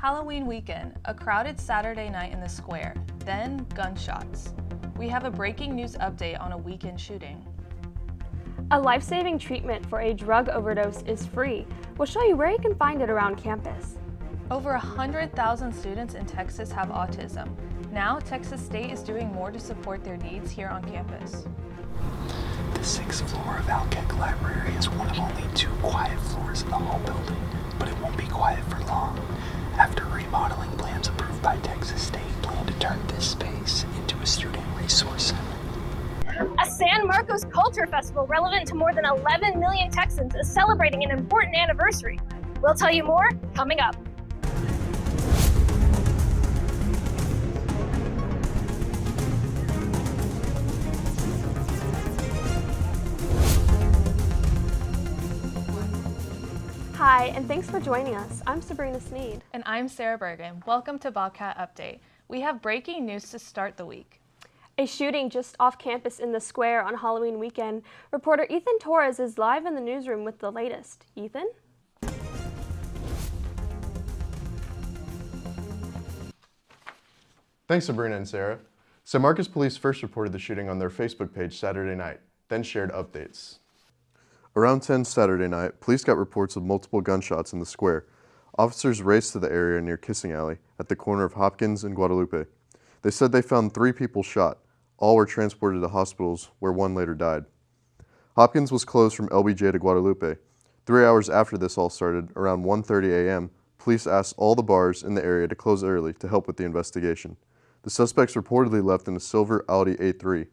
Halloween weekend, a crowded Saturday night in the square, then gunshots. We have a breaking news update on a weekend shooting. A life-saving treatment for a drug overdose is free. We'll show you where you can find it around campus. Over 100,000 students in Texas have autism. Now, Texas State is doing more to support their needs here on campus. The 6th floor of Alkek Library is one of only 2 quiet floors in the whole building, but it won't be quiet for long. After remodeling plans approved by Texas State plan to turn this space into a student resource center. A San Marcos Culture Festival relevant to more than 11 million Texans is celebrating an important anniversary. We'll tell you more coming up. Hi, and thanks for joining us. I'm Sabrina Sneed. And I'm Sarah Bergen. Welcome to Bobcat Update. We have breaking news to start the week. A shooting just off campus in the square on Halloween weekend. Reporter Ethan Torres is live in the newsroom with the latest. Ethan? Thanks, Sabrina and Sarah. San Marcos Police first reported the shooting on their Facebook page Saturday night, then shared updates. Around 10 Saturday night, police got reports of multiple gunshots in the square. Officers raced to the area near Kissing Alley at the corner of Hopkins and Guadalupe. They said they found 3 people shot. All were transported to hospitals, where one later died. Hopkins was closed from LBJ to Guadalupe. 3 hours after this all started, around 1:30 a.m., police asked all the bars in the area to close early to help with the investigation. The suspects reportedly left in a silver Audi A3.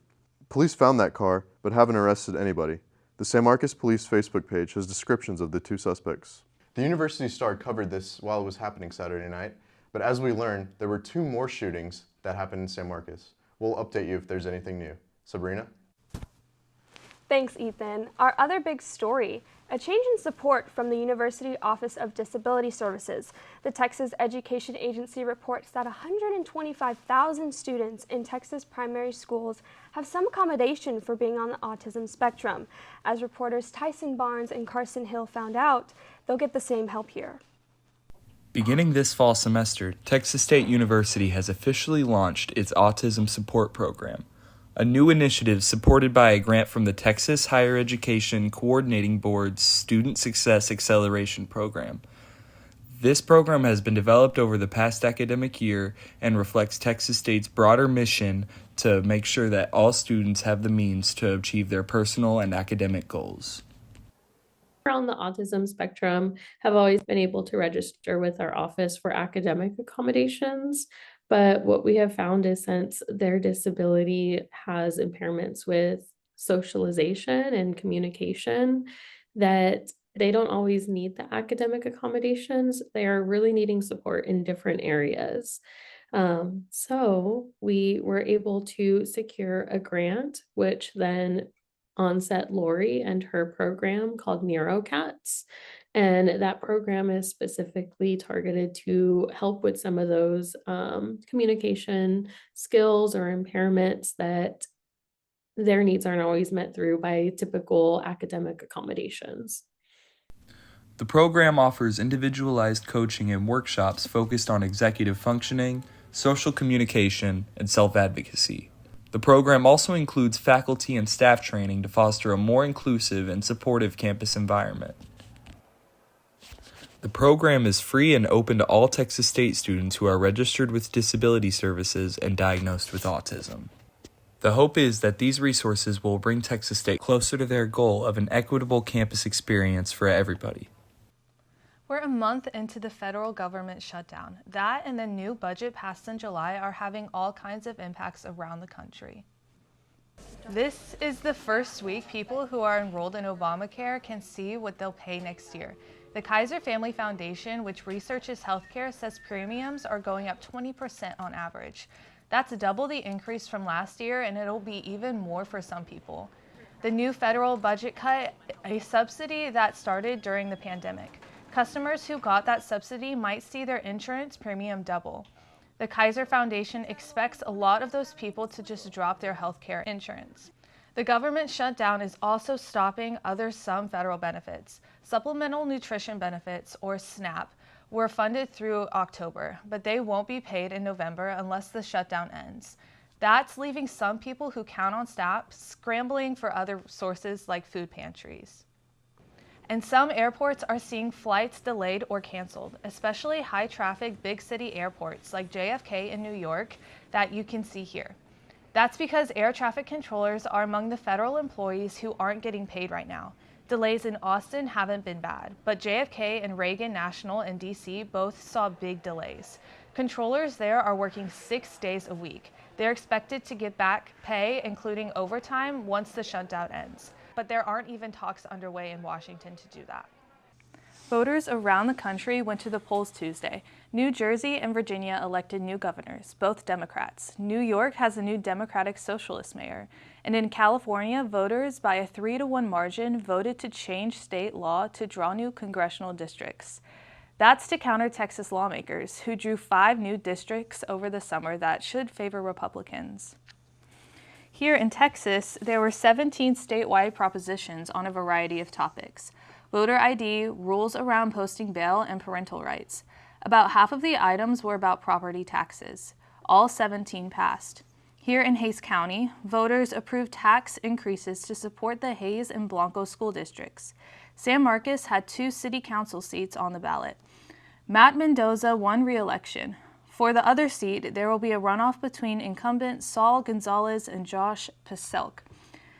Police found that car, but haven't arrested anybody. The San Marcos Police Facebook page has descriptions of the 2 suspects. The University Star covered this while it was happening Saturday night, but as we learned, there were 2 more shootings that happened in San Marcos. We'll update you if there's anything new. Sabrina? Thanks, Ethan. Our other big story, a change in support from the University Office of Disability Services. The Texas Education Agency reports that 125,000 students in Texas primary schools have some accommodation for being on the autism spectrum. As reporters Tyson Barnes and Carson Hill found out, they'll get the same help here. Beginning this fall semester, Texas State University has officially launched its Autism Support Program, a new initiative supported by a grant from the Texas Higher Education Coordinating Board's Student Success Acceleration Program. This program has been developed over the past academic year and reflects Texas State's broader mission to make sure that all students have the means to achieve their personal and academic goals. On the autism spectrum have always been able to register with our office for academic accommodations. But what we have found is since their disability has impairments with socialization and communication, that they don't always need the academic accommodations. They are really needing support in different areas. So we were able to secure a grant, which then onset Lori and her program called NeuroCats. And that program is specifically targeted to help with some of those communication skills or impairments that their needs aren't always met through by typical academic accommodations. The program offers individualized coaching and workshops focused on executive functioning, social communication, and self-advocacy. The program also includes faculty and staff training to foster a more inclusive and supportive campus environment. The program is free and open to all Texas State students who are registered with disability services and diagnosed with autism. The hope is that these resources will bring Texas State closer to their goal of an equitable campus experience for everybody. We're a month into the federal government shutdown. That and the new budget passed in July are having all kinds of impacts around the country. This is the first week people who are enrolled in Obamacare can see what they'll pay next year. The Kaiser Family Foundation, which researches healthcare, says premiums are going up 20% on average. That's double the increase from last year, and it'll be even more for some people. The new federal budget cut a subsidy that started during the pandemic. Customers who got that subsidy might see their insurance premium double. The Kaiser Foundation expects a lot of those people to just drop their healthcare insurance. The government shutdown is also stopping some federal benefits. Supplemental Nutrition Benefits, or SNAP, were funded through October, but they won't be paid in November unless the shutdown ends. That's leaving some people who count on staff scrambling for other sources like food pantries. And some airports are seeing flights delayed or canceled, especially high-traffic big city airports like JFK in New York that you can see here. That's because air traffic controllers are among the federal employees who aren't getting paid right now. Delays in Austin haven't been bad, but JFK and Reagan National in DC both saw big delays. Controllers there are working 6 days a week. They're expected to get back pay, including overtime, once the shutdown ends. But there aren't even talks underway in Washington to do that. Voters around the country went to the polls Tuesday. New Jersey and Virginia elected new governors, both Democrats. New York has a new Democratic Socialist mayor. And in California, voters by a 3-1 margin voted to change state law to draw new congressional districts. That's to counter Texas lawmakers, who drew 5 new districts over the summer that should favor Republicans. Here in Texas, there were 17 statewide propositions on a variety of topics: voter ID, rules around posting bail, and parental rights. About half of the items were about property taxes. All 17 passed. Here in Hays County, voters approved tax increases to support the Hays and Blanco school districts. San Marcos had 2 city council seats on the ballot. Matt Mendoza won re-election. For the other seat, there will be a runoff between incumbent Saul Gonzalez and Josh Paselk.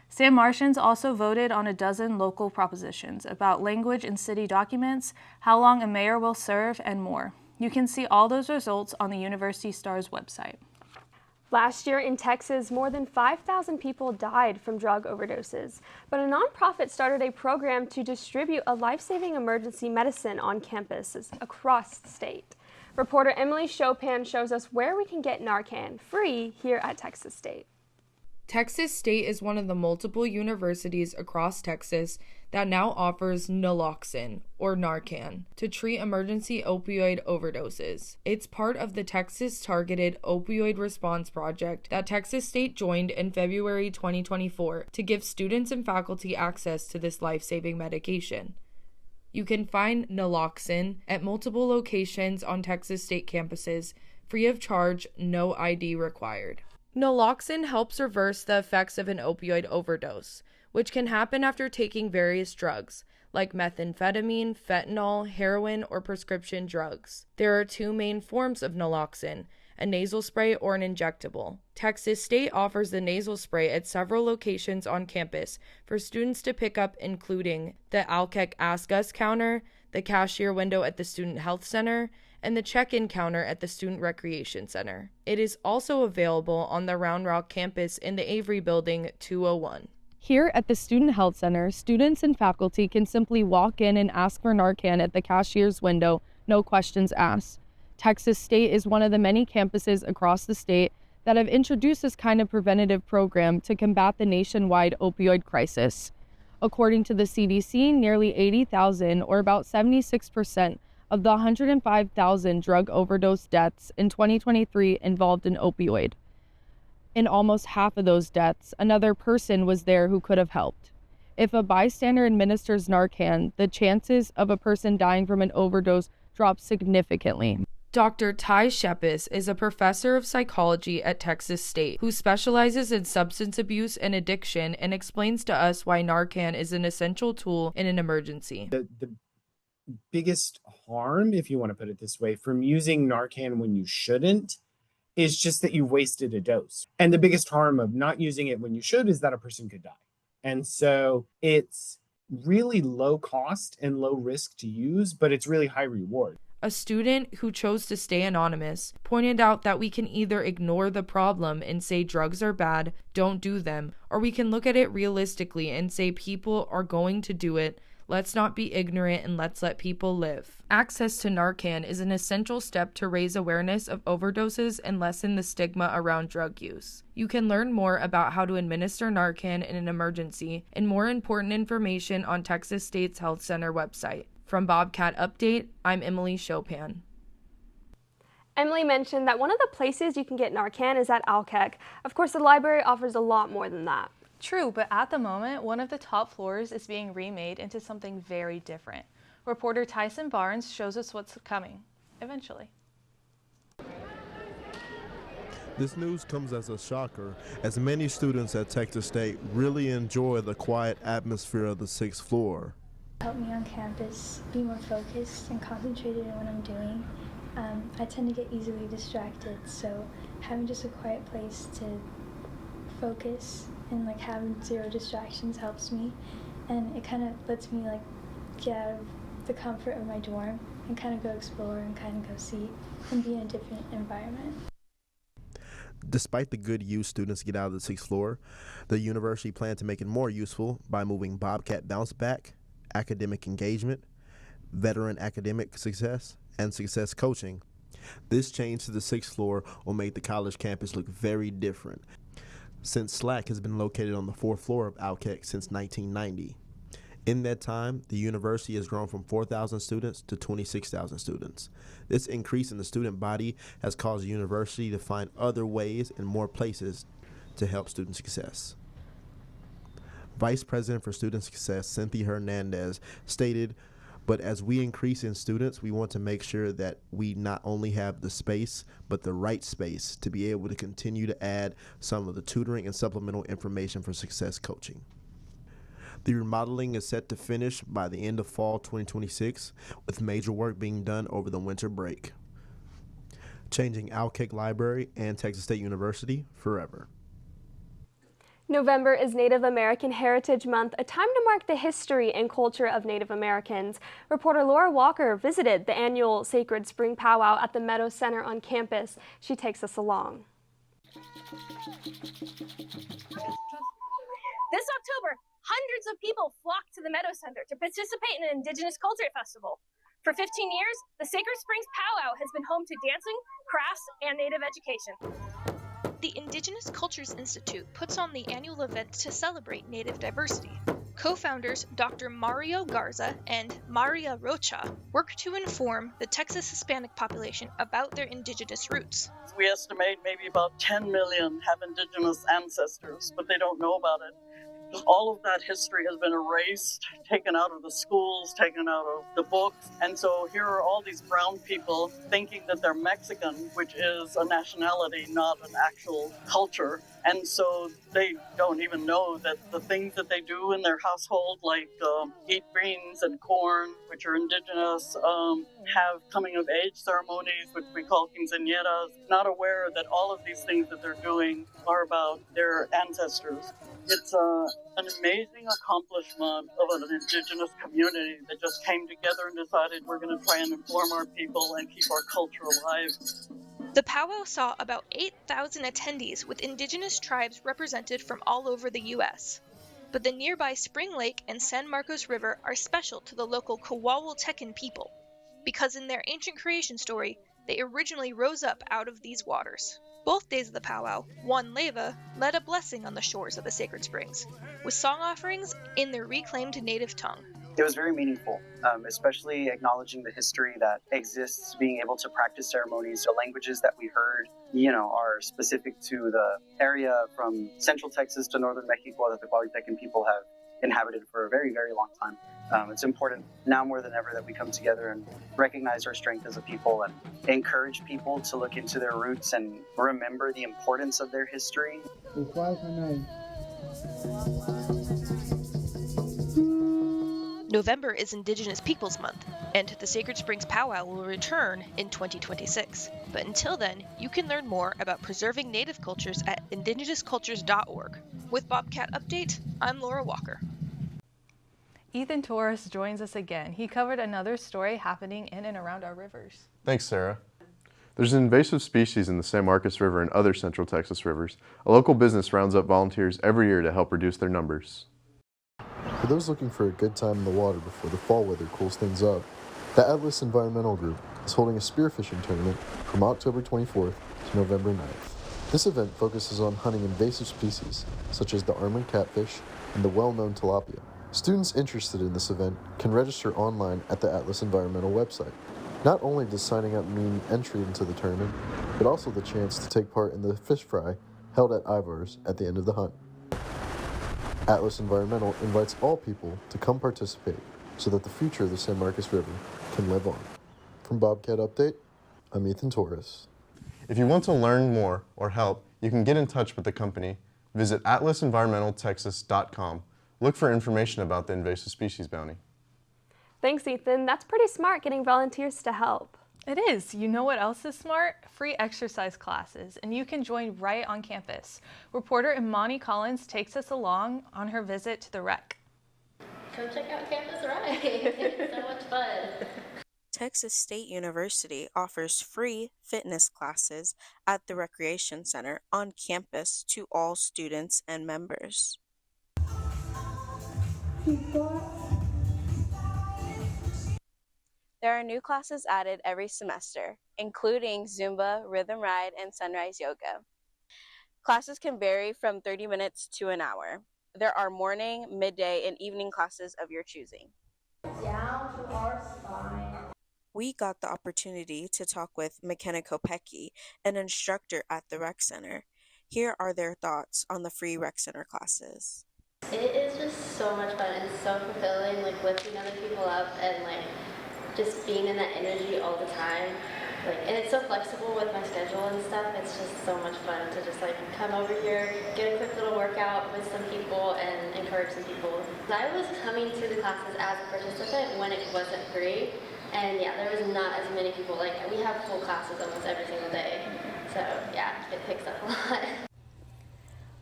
San Martians also voted on a dozen local propositions about language in city documents, how long a mayor will serve, and more. You can see all those results on the University Star's website. Last year in Texas, more than 5,000 people died from drug overdoses, but a nonprofit started a program to distribute a life-saving emergency medicine on campuses across the state. Reporter Emily Chopin shows us where we can get Narcan free here at Texas State. Texas State is one of the multiple universities across Texas that now offers naloxone, or Narcan, to treat emergency opioid overdoses. It's part of the Texas Targeted Opioid Response Project that Texas State joined in February 2024 to give students and faculty access to this life-saving medication. You can find naloxone at multiple locations on Texas State campuses, free of charge, no ID required. Naloxone helps reverse the effects of an opioid overdose, which can happen after taking various drugs, like methamphetamine, fentanyl, heroin, or prescription drugs. There are 2 main forms of naloxone, a nasal spray or an injectable. Texas State offers the nasal spray at several locations on campus for students to pick up, including the Alkek Ask Us counter, the cashier window at the Student Health Center, and the check-in counter at the Student Recreation Center. It is also available on the Round Rock campus in the Avery Building 201. Here at the Student Health Center, students and faculty can simply walk in and ask for Narcan at the cashier's window, no questions asked. Texas State is one of the many campuses across the state that have introduced this kind of preventative program to combat the nationwide opioid crisis. According to the CDC, nearly 80,000, or about 76%, of the 105,000 drug overdose deaths in 2023 involved an opioid. In almost half of those deaths, another person was there who could have helped. If a bystander administers Narcan, the chances of a person dying from an overdose drop significantly. Dr. Ty Shepis is a professor of psychology at Texas State who specializes in substance abuse and addiction and explains to us why Narcan is an essential tool in an emergency. The biggest harm, if you want to put it this way, from using Narcan when you shouldn't is just that you wasted a dose. And the biggest harm of not using it when you should is that a person could die. And so it's really low cost and low risk to use, but it's really high reward. A student who chose to stay anonymous pointed out that we can either ignore the problem and say drugs are bad, don't do them, or we can look at it realistically and say people are going to do it. Let's not be ignorant and let's let people live. Access to Narcan is an essential step to raise awareness of overdoses and lessen the stigma around drug use. You can learn more about how to administer Narcan in an emergency and more important information on Texas State's Health Center website. From Bobcat Update, I'm Emily Chopin. Emily mentioned that one of the places you can get Narcan is at Alkek. Of course, the library offers a lot more than that. True, but at the moment, one of the top floors is being remade into something very different. Reporter Tyson Barnes shows us what's coming, eventually. This news comes as a shocker, as many students at Texas State really enjoy the quiet atmosphere of the 6th floor. Help me on campus be more focused and concentrated in what I'm doing. I tend to get easily distracted, so having just a quiet place to focus and like having zero distractions helps me, and it kind of lets me like get out of the comfort of my dorm and kind of go explore and kind of go see and be in a different environment. Despite the good use students get out of the 6th floor, the university planned to make it more useful by moving Bobcat Bounce Back, academic engagement, veteran academic success, and success coaching. This change to the 6th floor will make the college campus look very different, since SLAC has been located on the 4th floor of Alkek since 1990. In that time, the university has grown from 4,000 students to 26,000 students. This increase in the student body has caused the university to find other ways and more places to help student success. Vice President for Student Success, Cynthia Hernandez, stated, "But as we increase in students, we want to make sure that we not only have the space, but the right space to be able to continue to add some of the tutoring and supplemental information for success coaching." The remodeling is set to finish by the end of fall 2026, with major work being done over the winter break. Changing Alkek Library and Texas State University forever. November is Native American Heritage Month, a time to mark the history and culture of Native Americans. Reporter Laura Walker visited the annual Sacred Spring Powwow at the Meadow Center on campus. She takes us along. This October, hundreds of people flocked to the Meadow Center to participate in an Indigenous Culture Festival. For 15 years, the Sacred Springs Powwow has been home to dancing, crafts, and Native education. The Indigenous Cultures Institute puts on the annual event to celebrate Native diversity. Co-founders Dr. Mario Garza and Maria Rocha work to inform the Texas Hispanic population about their indigenous roots. We estimate maybe about 10 million have indigenous ancestors, but they don't know about it. All of that history has been erased, taken out of the schools, taken out of the books. And so here are all these brown people thinking that they're Mexican, which is a nationality, not an actual culture. And so they don't even know that the things that they do in their household, like eat beans and corn, which are indigenous, have coming of age ceremonies, which we call quinceañeras, not aware that all of these things that they're doing are about their ancestors. It's an amazing accomplishment of an indigenous community that just came together and decided we're going to try and inform our people and keep our culture alive. The powwow saw about 8,000 attendees, with indigenous tribes represented from all over the U.S. But the nearby Spring Lake and San Marcos River are special to the local Kowaltecan people, because in their ancient creation story, they originally rose up out of these waters. Both days of the powwow, Juan Leyva led a blessing on the shores of the sacred springs, with song offerings in their reclaimed native tongue. It was very meaningful, especially acknowledging the history that exists, being able to practice ceremonies. The languages that we heard, are specific to the area from central Texas to northern Mexico that the Kowaltecan people have inhabited for a very, very long time. It's important now more than ever that we come together and recognize our strength as a people and encourage people to look into their roots and remember the importance of their history. November is Indigenous Peoples Month, and the Sacred Springs Powwow will return in 2026. But until then, you can learn more about preserving Native cultures at indigenouscultures.org. With Bobcat Update, I'm Laura Walker. Ethan Torres joins us again. He covered another story happening in and around our rivers. Thanks, Sarah. There's an invasive species in the San Marcos River and other central Texas rivers. A local business rounds up volunteers every year to help reduce their numbers. For those looking for a good time in the water before the fall weather cools things up, the Atlas Environmental Group is holding a spearfishing tournament from October 24th to November 9th. This event focuses on hunting invasive species such as the Armand catfish and the well-known tilapia. Students interested in this event can register online at the Atlas Environmental website. Not only does signing up mean entry into the tournament, but also the chance to take part in the fish fry held at Ivar's at the end of the hunt. Atlas Environmental invites all people to come participate so that the future of the San Marcos River can live on. From Bobcat Update, I'm Ethan Torres. If you want to learn more or help, you can get in touch with the company. Visit atlasenvironmentaltexas.com. Look for information about the invasive species bounty. Thanks, Ethan. That's pretty smart, getting volunteers to help. It is. You know what else is smart? Free exercise classes, and you can join right on campus. Reporter Imani Collins takes us along on her visit to the rec. Come check out Campus Rec. It's so much fun. Texas State University offers free fitness classes at the Recreation Center on campus to all students and members. There are new classes added every semester, including Zumba, Rhythm Ride, and Sunrise Yoga. Classes can vary from 30 minutes to an hour. There are morning, midday, and evening classes of your choosing. Down to our spine. We got the opportunity to talk with McKenna Kopecki, an instructor at the Rec Center. Here are their thoughts on the free Rec Center classes. It is just so much fun and so fulfilling, like lifting other people up and like just being in that energy all the time. And it's so flexible with my schedule and stuff. It's just so much fun to just like come over here, get a quick little workout with some people and encourage some people. I was coming to the classes as a participant when it wasn't free. And yeah, there was not as many people. Like, we have full classes almost every single day. So yeah, it picks up a lot.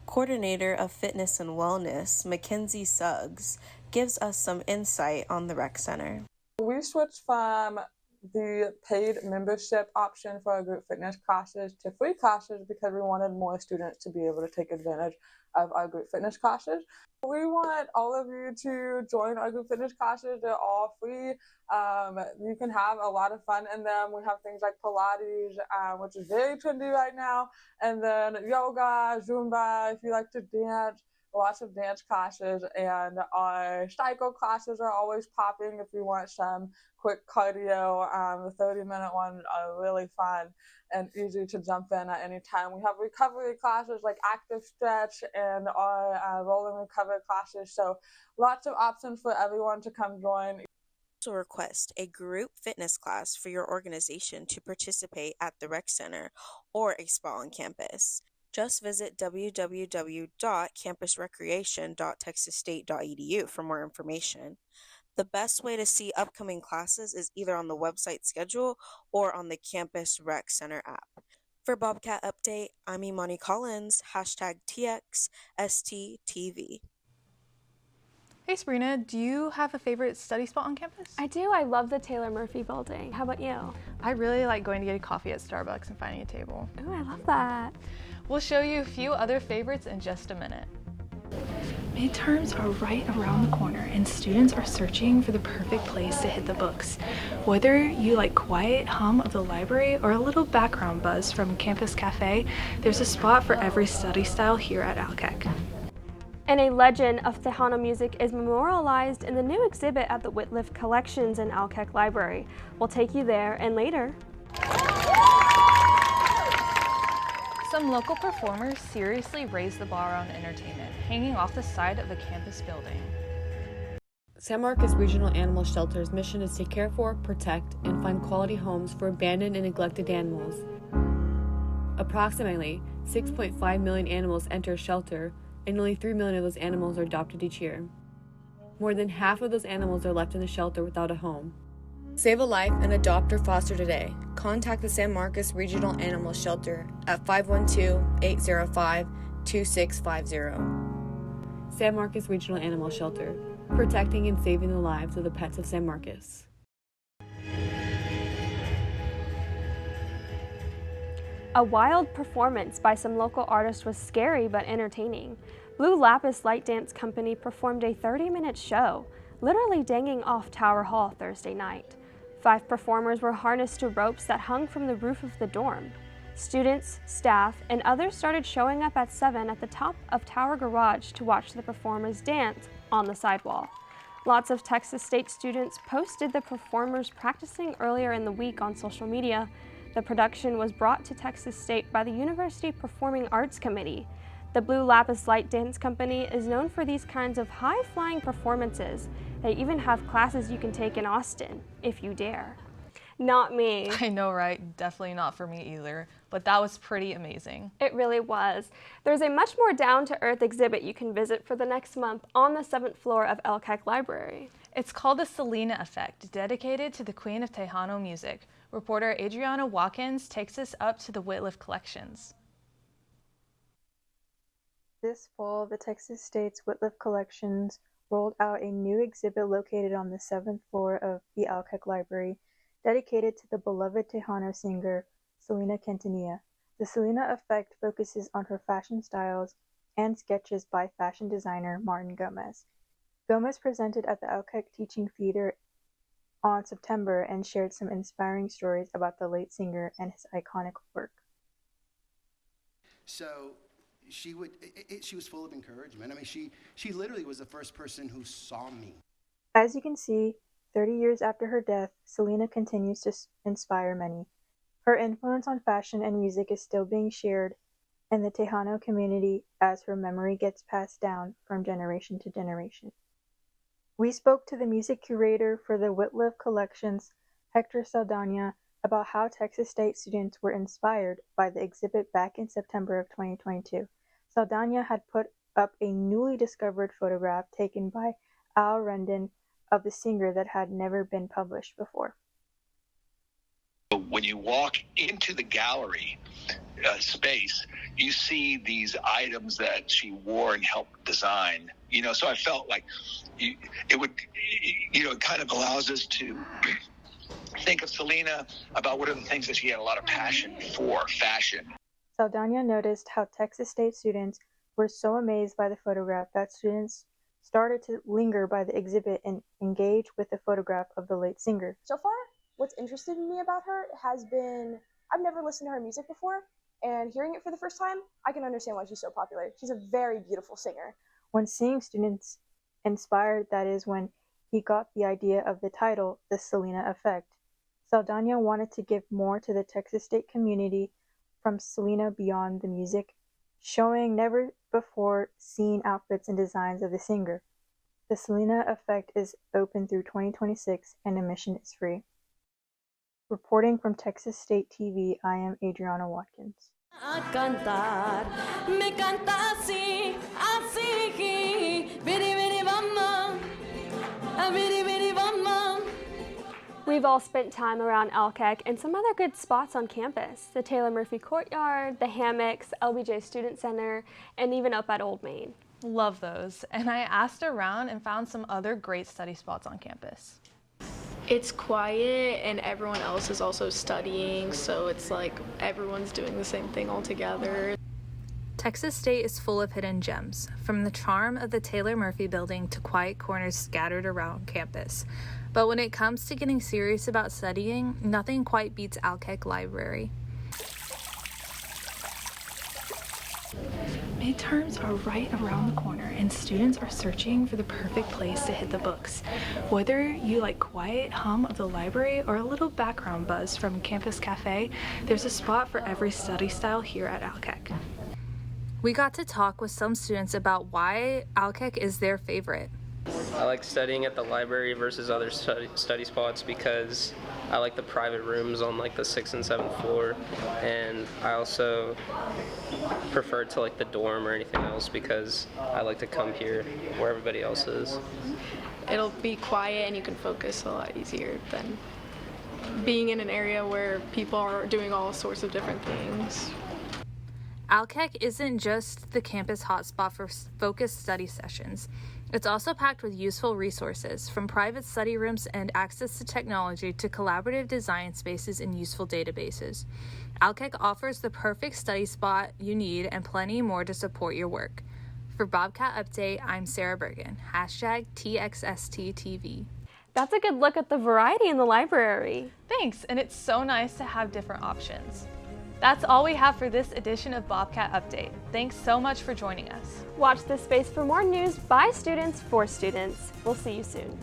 Coordinator of Fitness and Wellness, Mackenzie Suggs, gives us some insight on the Rec Center. We switched from the paid membership option for our group fitness classes to free classes because we wanted more students to be able to take advantage of our group fitness classes. We want all of you to join our group fitness classes. They're all free. You can have a lot of fun in them. We have things like Pilates, which is very trendy right now, and then yoga, Zumba, if you like to dance, lots of dance classes, and our cycle classes are always popping if you want some quick cardio. The 30-minute ones are really fun and easy to jump in at any time. We have recovery classes like active stretch and our rolling recovery classes, so lots of options for everyone to come join. Also request a group fitness class for your organization to participate at the Rec Center or a spa on campus. Just visit www.campusrecreation.texasstate.edu for more information. The best way to see upcoming classes is either on the website schedule or on the Campus Rec Center app. For Bobcat Update, I'm Imani Collins, #TXSTTV. Hey Sabrina, do you have a favorite study spot on campus? I do. I love the Taylor Murphy building. How about you? I really like going to get a coffee at Starbucks and finding a table. Ooh, I love that. We'll show you a few other favorites in just a minute. Midterms are right around the corner and students are searching for the perfect place to hit the books. Whether you like quiet hum of the library or a little background buzz from Campus Cafe, there's a spot for every study style here at Alkek. And a legend of Tejano music is memorialized in the new exhibit at the Whitliff Collections in Alkek Library. We'll take you there and later. Some local performers seriously raised the bar on entertainment, hanging off the side of a campus building. San Marcos Regional Animal Shelter's mission is to care for, protect, and find quality homes for abandoned and neglected animals. Approximately 6.5 million animals enter a shelter, and only 3 million of those animals are adopted each year. More than half of those animals are left in the shelter without a home. Save a life and adopt or foster today. Contact the San Marcos Regional Animal Shelter at 512-805-2650. San Marcos Regional Animal Shelter, protecting and saving the lives of the pets of San Marcos. A wild performance by some local artists was scary but entertaining. Blue Lapis Light Dance Company performed a 30-minute show, literally dangling off Tower Hall Thursday night. 5 performers were harnessed to ropes that hung from the roof of the dorm. Students, staff, and others started showing up at 7 at the top of Tower Garage to watch the performers dance on the sidewall. Lots of Texas State students posted the performers practicing earlier in the week on social media. The production was brought to Texas State by the University Performing Arts Committee. The Blue Lapis Light Dance Company is known for these kinds of high-flying performances. They even have classes you can take in Austin, if you dare. Not me. I know, right? Definitely not for me either, but that was pretty amazing. It really was. There's a much more down-to-earth exhibit you can visit for the next month on the 7th floor of LCAC Library. It's called the Selena Effect, dedicated to the Queen of Tejano music. Reporter Adriana Watkins takes us up to the Whitliff collections. This fall, the Texas State's Whitliff Collections rolled out a new exhibit located on the 7th floor of the LCAC Library, dedicated to the beloved Tejano singer, Selena Quintanilla. The Selena Effect focuses on her fashion styles and sketches by fashion designer Martin Gomez. Gomez presented at the LCAC Teaching Theater on September and shared some inspiring stories about the late singer and his iconic work. So she was full of encouragement. I mean, she literally was the first person who saw me. As you can see, 30 years after her death, Selena continues to inspire many. Her influence on fashion and music is still being shared in the Tejano community as her memory gets passed down from generation to generation. We spoke to the music curator for the Whitliff Collections, Hector Saldana, about how Texas State students were inspired by the exhibit back in September of 2022. Saldana had put up a newly discovered photograph taken by Al Rendon of the singer that had never been published before. When you walk into the gallery space, you see these items that she wore and helped design. So I felt like it kind of allows us to think of Selena about what are the things that she had a lot of passion for, fashion. Saldana noticed how Texas State students were so amazed by the photograph that students started to linger by the exhibit and engage with the photograph of the late singer. So far, what's interested me about her has been, I've never listened to her music before, and hearing it for the first time, I can understand why she's so popular. She's a very beautiful singer. When seeing students inspired, that is when he got the idea of the title, The Selena Effect. Saldana wanted to give more to the Texas State community from Selena beyond the music, showing never before seen outfits and designs of the singer. The Selena Effect is open through 2026 and admission is free. Reporting from Texas State TV, I am Adriana Watkins. We've all spent time around LCAC and some other good spots on campus. The Taylor Murphy Courtyard, the Hammocks, LBJ Student Center, and even up at Old Main. Love those. And I asked around and found some other great study spots on campus. It's quiet and everyone else is also studying, so it's like everyone's doing the same thing all together. Texas State is full of hidden gems, from the charm of the Taylor Murphy building to quiet corners scattered around campus. But when it comes to getting serious about studying, nothing quite beats LCAC Library. Midterms are right around the corner and students are searching for the perfect place to hit the books. Whether you like quiet hum of the library or a little background buzz from Campus Cafe, there's a spot for every study style here at LCAC. We got to talk with some students about why LCAC is their favorite. I like studying at the library versus other study spots because I like the private rooms on like the 6th and 7th floor, and I also prefer to like the dorm or anything else because I like to come here where everybody else is. It'll be quiet and you can focus a lot easier than being in an area where people are doing all sorts of different things. LCAC isn't just the campus hotspot for focused study sessions. It's also packed with useful resources, from private study rooms and access to technology to collaborative design spaces and useful databases. LCAC offers the perfect study spot you need and plenty more to support your work. For Bobcat Update, I'm Sarah Bergen, #TXSTTV. That's a good look at the variety in the library. Thanks, and it's so nice to have different options. That's all we have for this edition of Bobcat Update. Thanks so much for joining us. Watch this space for more news by students for students. We'll see you soon.